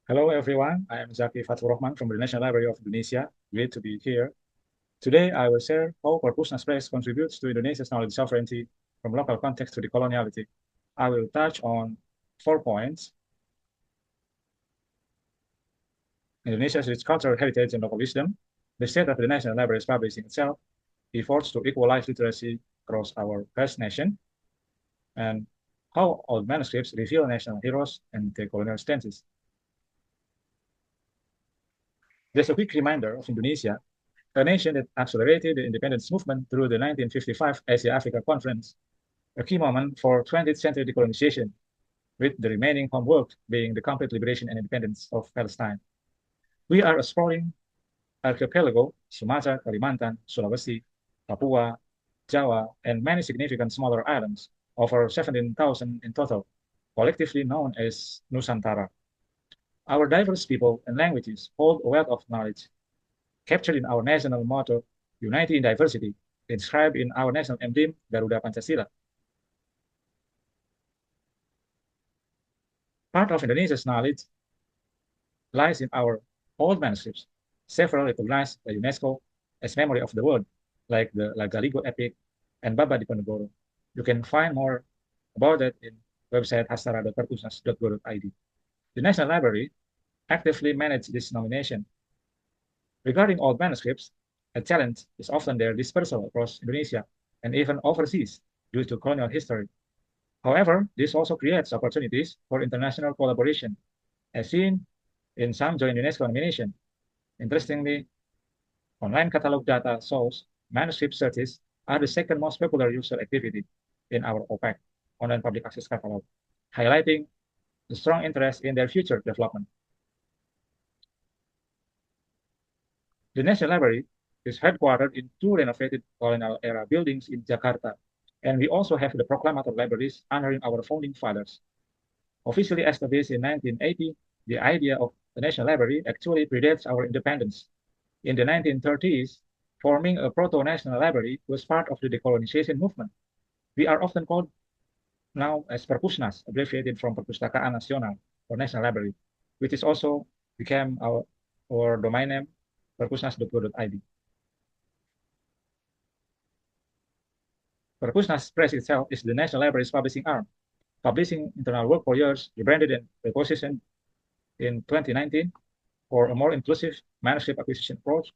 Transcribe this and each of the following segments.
Hello, everyone. I am Zaki Fathurohman from the National Library of Indonesia. Great to be here. Today, I will share how Perpusnas Press contributes to Indonesia's knowledge sovereignty from local context to decoloniality. I will touch on 4 points: Indonesia's rich cultural heritage and local wisdom, the state of the National Library is publishing itself, efforts to equalize literacy across our vast nation, and how old manuscripts reveal national heroes and decolonial stances. Just a quick reminder of Indonesia, a nation that accelerated the independence movement through the 1955 Asia-Africa Conference, a key moment for 20th century decolonization, with the remaining homework being the complete liberation and independence of Palestine. We are exploring archipelago, Sumatra, Kalimantan, Sulawesi, Papua, Java, and many significant smaller islands, over 17,000 in total, collectively known as Nusantara. Our diverse people and languages hold a wealth of knowledge captured in our national motto, Unity in Diversity, inscribed in our national emblem, Garuda Pancasila. Part of Indonesia's knowledge lies in our old manuscripts, several recognized by UNESCO as memory of the world, like the Lagaligo epic and Baba Diponegoro. You can find more about that in website hastara.perpusnas.go.id. The National Library actively manages this nomination. Regarding old manuscripts, a challenge is often their dispersal across Indonesia and even overseas due to colonial history. However, this also creates opportunities for international collaboration, as seen in some joint UNESCO nomination. Interestingly, online catalog data shows manuscript searches are the second most popular user activity in our OPAC, online public access catalog, highlighting the strong interest in their future development. The National Library is headquartered in 2 renovated colonial-era buildings in Jakarta, and we also have the proclamator libraries honoring our founding fathers. Officially established in 1980, the idea of the National Library actually predates our independence. In the 1930s, forming a proto-national library was part of the decolonization movement. We are often called now as Perpusnas, abbreviated from Perpustakaan Nasional, or National Library, which is also became our domain name, perpusnas.go.id. Perpusnas Press itself is the National Library's publishing arm, publishing internal work for years, rebranded and repositioned in 2019 for a more inclusive manuscript acquisition approach.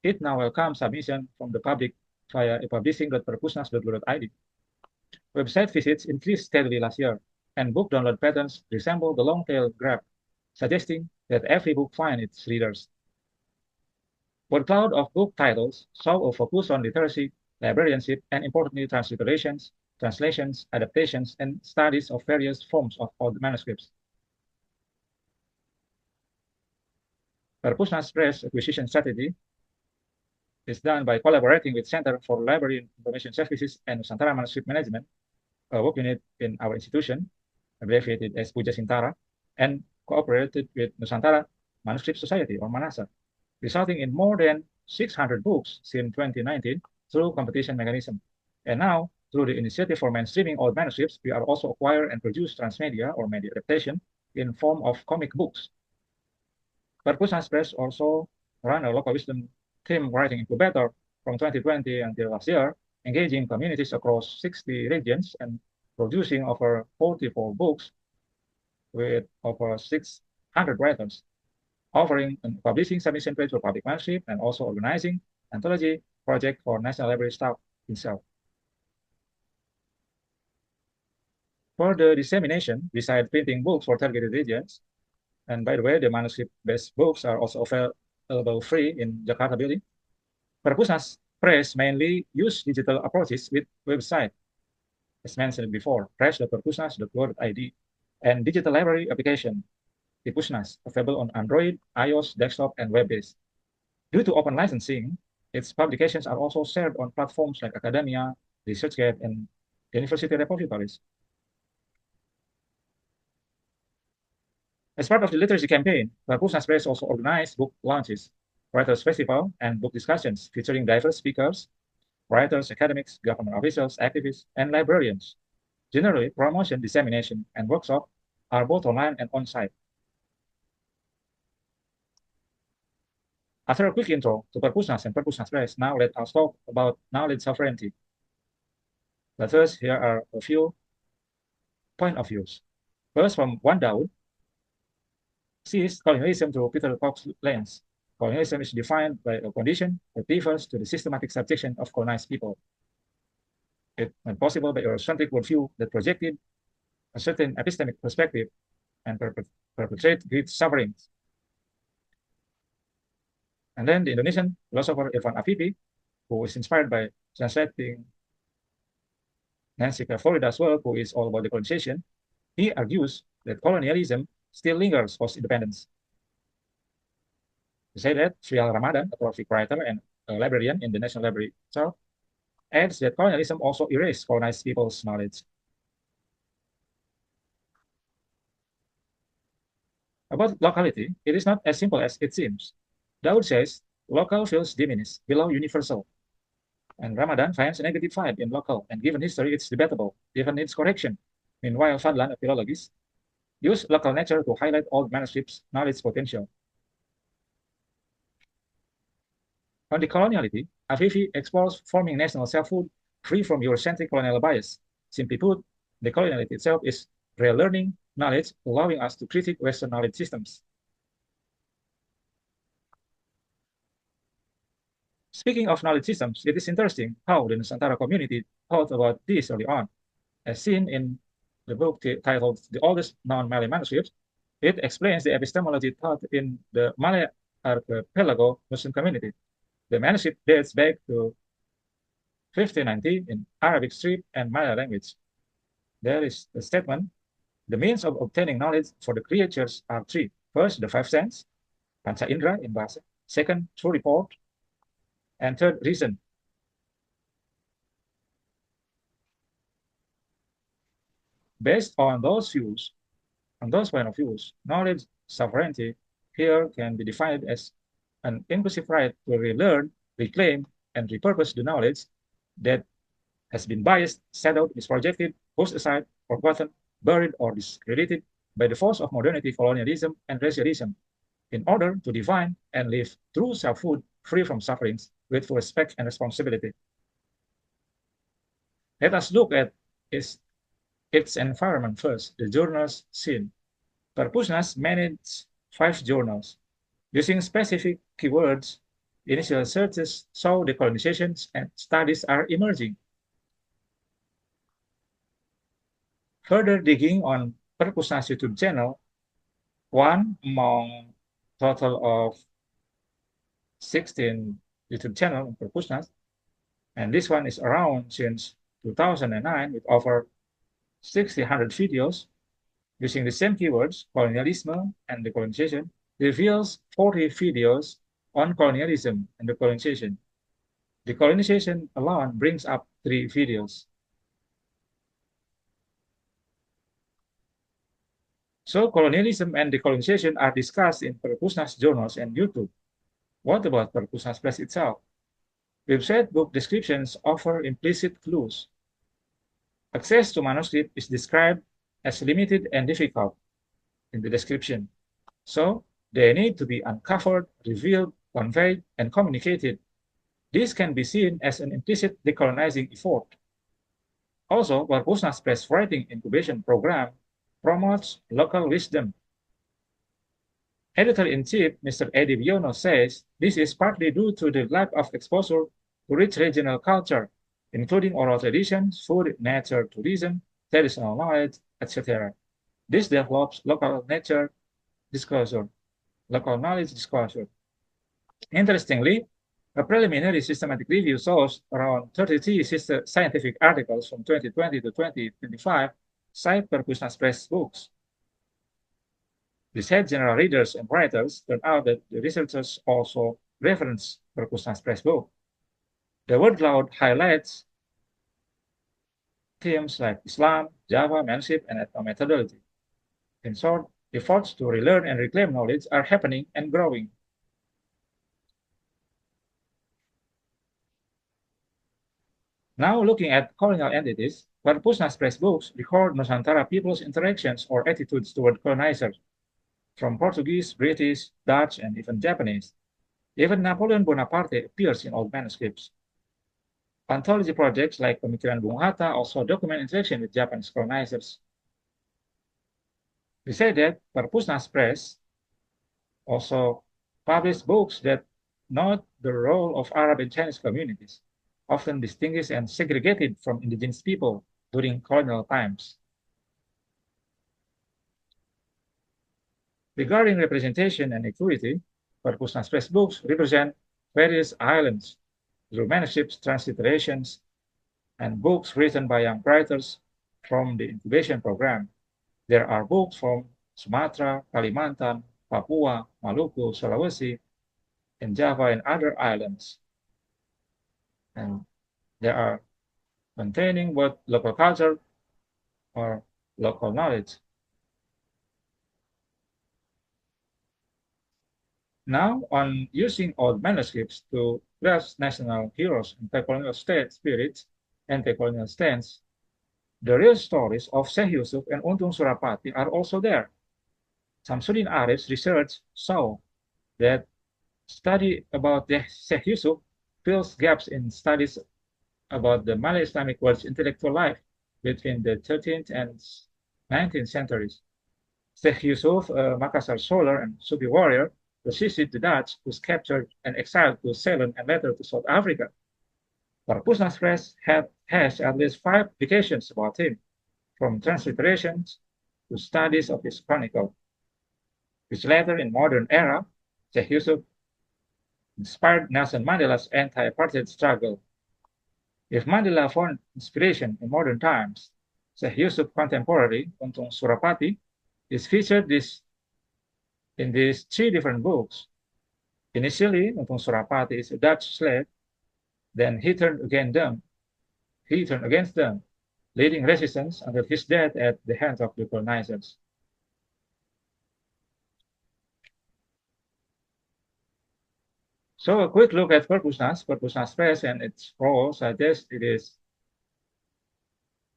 It now welcomes submission from the public via publishing.perpusnas.go.id. Website visits increased steadily last year, and book download patterns resemble the long-tail graph, suggesting that every book finds its readers. Word cloud of book titles show a focus on literacy, librarianship, and importantly, transliterations, translations, adaptations, and studies of various forms of old manuscripts. Perpusnas Press acquisition strategy is done by collaborating with Center for Library Information Services and Nusantara Manuscript Management, a work unit in our institution, abbreviated as Puja Sintara, and cooperated with Nusantara Manuscript Society, or Manasa, resulting in more than 600 books since 2019 through competition mechanism. And now, through the initiative for mainstreaming old manuscripts, we are also acquire and produce transmedia or media adaptation in form of comic books. Perpusnas Press also run a local wisdom theme writing incubator from 2020 until last year, engaging communities across 60 regions and producing over 44 books with over 600 writers, offering a publishing submission page for public manuscript and also organizing anthology project for National Library staff itself. For the dissemination, besides printing books for targeted regions, and by the way, the manuscript-based books are also available free in Jakarta building, Perpusnas Press mainly use digital approaches with website, as mentioned before, press.perpusnas.go.id, and digital library application, Perpusnas, available on Android, iOS, desktop, and web-based. Due to open licensing, its publications are also shared on platforms like academia, ResearchGate, and university repositories. As part of the literacy campaign, Perpusnas Press also organized book launches, writers' festival, and book discussions featuring diverse speakers, writers, academics, government officials, activists, and librarians. Generally, promotion, dissemination, and workshop are both online and on-site. After a quick intro to Perpusnas and Perpusnas Press, now let us talk about knowledge sovereignty. But first, here are a few point of views. First, from one Daud, sees colonialism through Peter Cox's lens. Colonialism is defined by a condition that refers to the systematic subjection of colonized people. It made possible by a Eurocentric worldview that projected a certain epistemic perspective and perpetrate great sufferings. And then the Indonesian philosopher Irfan Afifi, who was inspired by translating Nancy Florida's work, who is all about decolonization, he argues that colonialism still lingers post-independence. To say that, Frial Ramadan, a prolific writer and a librarian in the National Library itself, adds that colonialism also erased colonized people's knowledge. About locality, it is not as simple as it seems. Daud says, local feels diminished, below universal. And Ramadan finds a negative vibe in local, and given history, it's debatable, even needs correction. Meanwhile, Fadlan, a philologist, used local nature to highlight old manuscripts' knowledge potential. On decoloniality, Afifi explores forming national selfhood free from Eurocentric colonial bias. Simply put, decoloniality itself is relearning knowledge, allowing us to critique Western knowledge systems. Speaking of knowledge systems, it is interesting how the Nusantara community thought about this early on. As seen in the book titled The Oldest Non-Malay Manuscripts, it explains the epistemology taught in the Malay archipelago Muslim community. The manuscript dates back to 1590 in Arabic script and Malay language. There is a statement, the means of obtaining knowledge for the creatures are three. First, the five senses, panca indera in bahasa. Second, true report. And third, reason. Based on those views, on those point of views, knowledge sovereignty here can be defined as an inclusive right to relearn, reclaim, and repurpose the knowledge that has been biased, shadowed, misprojected, pushed aside, forgotten, buried, or discredited by the force of modernity, colonialism, and racialism, in order to define and live true selfhood free from sufferings with full respect and responsibility. Let us look at its environment first, the journals scene. Perpusnas managed 5 journals. Using specific keywords, initial searches show decolonizations and studies are emerging. Further digging on Perpusnas YouTube channel, one among total of 16 YouTube channel in Perpusnas, and this one is around since 2009 with over 600 videos using the same keywords, colonialism and decolonization, reveals 40 videos on colonialism and decolonization. Decolonization alone brings up 3 videos. So colonialism and decolonization are discussed in Perpusnas journals and YouTube. What about Perpusnas Press itself? Website book descriptions offer implicit clues. Access to manuscript is described as limited and difficult in the description. So they need to be uncovered, revealed, conveyed, and communicated. This can be seen as an implicit decolonizing effort. Also, Perpusnas Press Writing Incubation Program promotes local wisdom. Editor-in-Chief Mr. Eddie Biono says this is partly due to the lack of exposure to rich regional culture, including oral traditions, food, nature, tourism, traditional knowledge, etc. This develops local nature disclosure, local knowledge disclosure. Interestingly, a preliminary systematic review shows around 33 scientific articles from 2020 to 2025 cite Perpusnas Press books. Besides general readers and writers, turn out that the researchers also reference Perpusnas Press book. The word cloud highlights themes like Islam, Java, manship, and ethnomethodology. In short, efforts to relearn and reclaim knowledge are happening and growing. Now looking at colonial entities, Perpusnas Press books record Nusantara people's interactions or attitudes toward colonizers, from Portuguese, British, Dutch, and even Japanese. Even Napoleon Bonaparte appears in old manuscripts. Anthology projects like Pemikiran Bung Hatta also document interaction with Japanese colonizers. We say that Perpusnas Press also published books that note the role of Arab and Chinese communities, often distinguished and segregated from indigenous people during colonial times. Regarding representation and equity, Perpusnas Press books represent various islands through manuscripts, transliterations, and books written by young writers from the incubation program. There are books from Sumatra, Kalimantan, Papua, Maluku, Sulawesi, and Java and other islands. And there are containing both local culture or local knowledge. Now, on using old manuscripts to grasp national heroes, anti-colonial state spirits, anti-colonial stance, the real stories of Syekh Yusuf and Untung Surapati are also there. Samsudin Arif's research saw that study about the Syekh Yusuf fills gaps in studies about the Malay Islamic world's intellectual life between the 13th and 19th centuries. Syekh Yusuf, a Makassar scholar and Sufi warrior, resisted the Dutch, was captured and exiled to Ceylon and later to South Africa. Perpusnas Press has at least 5 publications about him, from transliterations to studies of his chronicle, which later in modern era, Syekh Yusuf inspired Nelson Mandela's anti-apartheid struggle. If Mandela found inspiration in modern times, Syekh Yusuf contemporary, Untung Surapati, is featured in these 3 different books. Initially, Untung Surapati is a Dutch slave, then he turned against them, leading resistance until his death at the hands of the colonizers. So a quick look at Perpusnas Press and its role suggests it is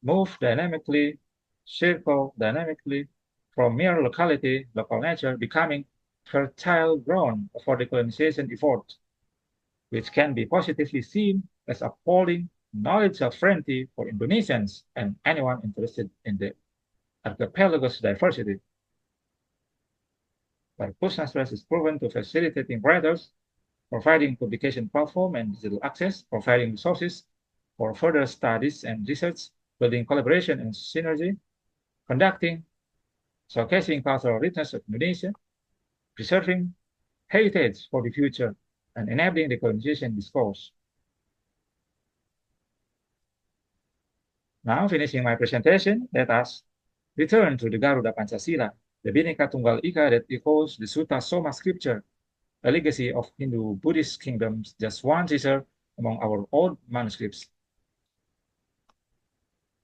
move dynamically, circle dynamically from mere locality, local nature, becoming fertile ground for decolonization efforts, which can be positively seen as upholding knowledge sovereignty for Indonesians and anyone interested in the archipelago's diversity. Perpusnas Press is proven to facilitating writers, providing publication platform and digital access, providing resources for further studies and research, building collaboration and synergy, conducting, showcasing cultural richness of Indonesia, preserving heritage for the future, and enabling the colonization discourse. Now, finishing my presentation, let us return to the Garuda Pancasila, the Bhinneka Tunggal Ika that echoes the Sutta Soma scripture, a legacy of Hindu-Buddhist kingdoms, just one teaser among our old manuscripts.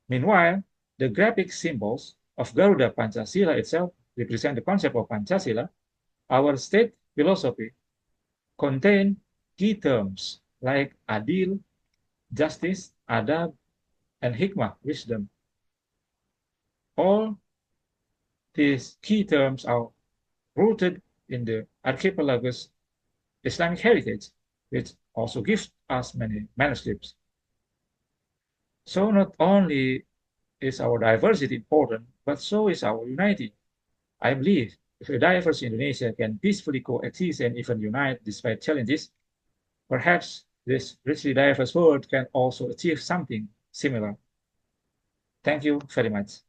Meanwhile, the graphic symbols of Garuda Pancasila itself represent the concept of Pancasila, our state philosophy, contain key terms like adil, justice, adab, and hikmah, wisdom. All these key terms are rooted in the archipelago's Islamic heritage, which also gives us many manuscripts. So not only is our diversity important, but so is our unity. I believe if a diverse Indonesia can peacefully coexist and even unite despite challenges, perhaps this richly diverse world can also achieve something similar. Thank you very much.